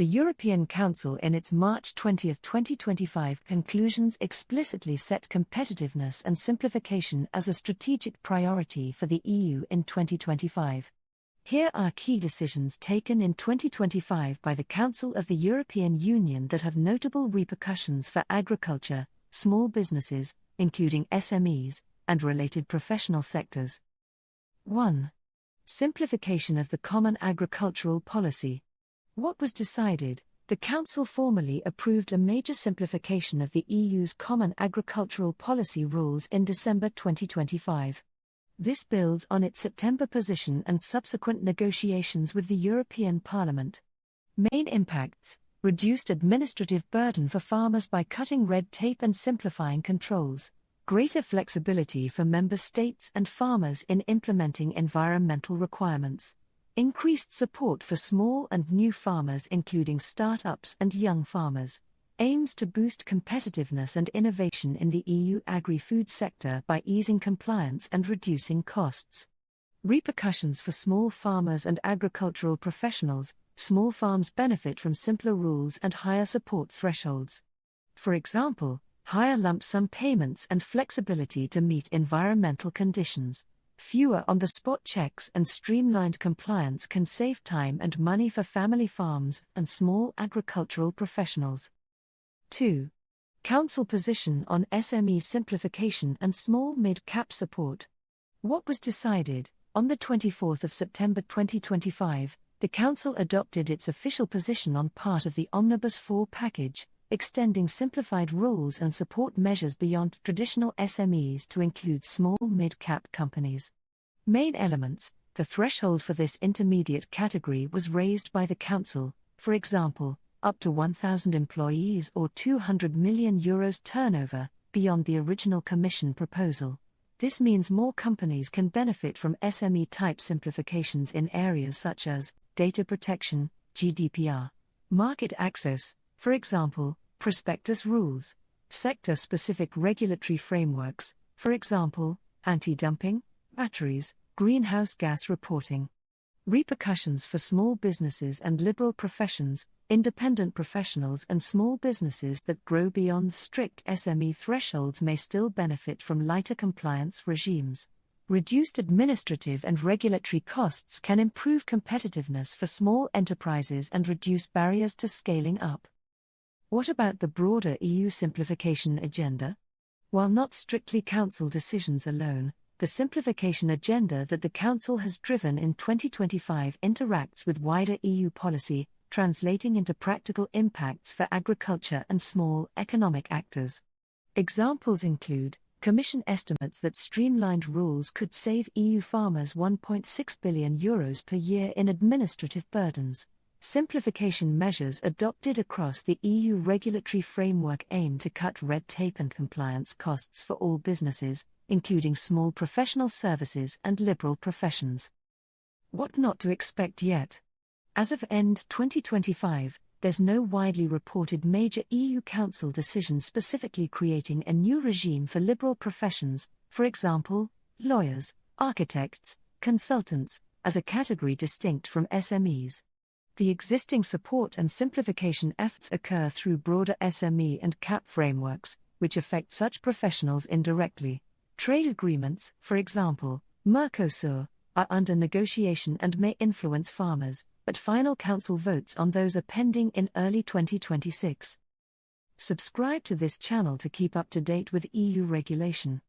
The European Council in its March 20, 2025 conclusions explicitly set competitiveness and simplification as a strategic priority for the EU in 2025. Here are key decisions taken in 2025 by the Council of the European Union that have notable repercussions for agriculture, small businesses, including SMEs, and related professional sectors. 1. Simplification of the Common Agricultural Policy. What was decided? The Council formally approved a major simplification of the EU's Common Agricultural Policy rules in December 2025. This builds on its September position and subsequent negotiations with the European Parliament. Main impacts: reduced administrative burden for farmers by cutting red tape and simplifying controls, greater flexibility for member states and farmers in implementing environmental requirements, increased support for small and new farmers including startups and young farmers, aims to boost competitiveness and innovation in the EU agri-food sector by easing compliance and reducing costs. Repercussions for small farmers and agricultural professionals: small farms benefit from simpler rules and higher support thresholds. For example, higher lump sum payments and flexibility to meet environmental conditions. Fewer on-the-spot checks and streamlined compliance can save time and money for family farms and small agricultural professionals. 2. Council position on SME simplification and small mid-cap support. What was decided? On the 24th of September 2025, the Council adopted its official position on part of the Omnibus 4 package, extending simplified rules and support measures beyond traditional SMEs to include small mid-cap companies. Main elements: the threshold for this intermediate category was raised by the Council, for example, up to 1,000 employees or €200 million turnover, beyond the original Commission proposal. This means more companies can benefit from SME-type simplifications in areas such as data protection, GDPR, market access, for example, prospectus rules, sector-specific regulatory frameworks, for example, anti-dumping, batteries, greenhouse gas reporting. Repercussions for small businesses and liberal professions: independent professionals and small businesses that grow beyond strict SME thresholds may still benefit from lighter compliance regimes. Reduced administrative and regulatory costs can improve competitiveness for small enterprises and reduce barriers to scaling up. What about the broader EU simplification agenda? While not strictly Council decisions alone, the simplification agenda that the Council has driven in 2025 interacts with wider EU policy, translating into practical impacts for agriculture and small economic actors. Examples include: Commission estimates that streamlined rules could save EU farmers €1.6 billion per year in administrative burdens. Simplification measures adopted across the EU regulatory framework aim to cut red tape and compliance costs for all businesses, including small professional services and liberal professions. What not to expect yet? As of end 2025, there's no widely reported major EU Council decision specifically creating a new regime for liberal professions, for example, lawyers, architects, consultants, as a category distinct from SMEs. The existing support and simplification efforts occur through broader SME and CAP frameworks, which affect such professionals indirectly. Trade agreements, for example, Mercosur, are under negotiation and may influence farmers, but final Council votes on those are pending in early 2026. Subscribe to this channel to keep up to date with EU regulation.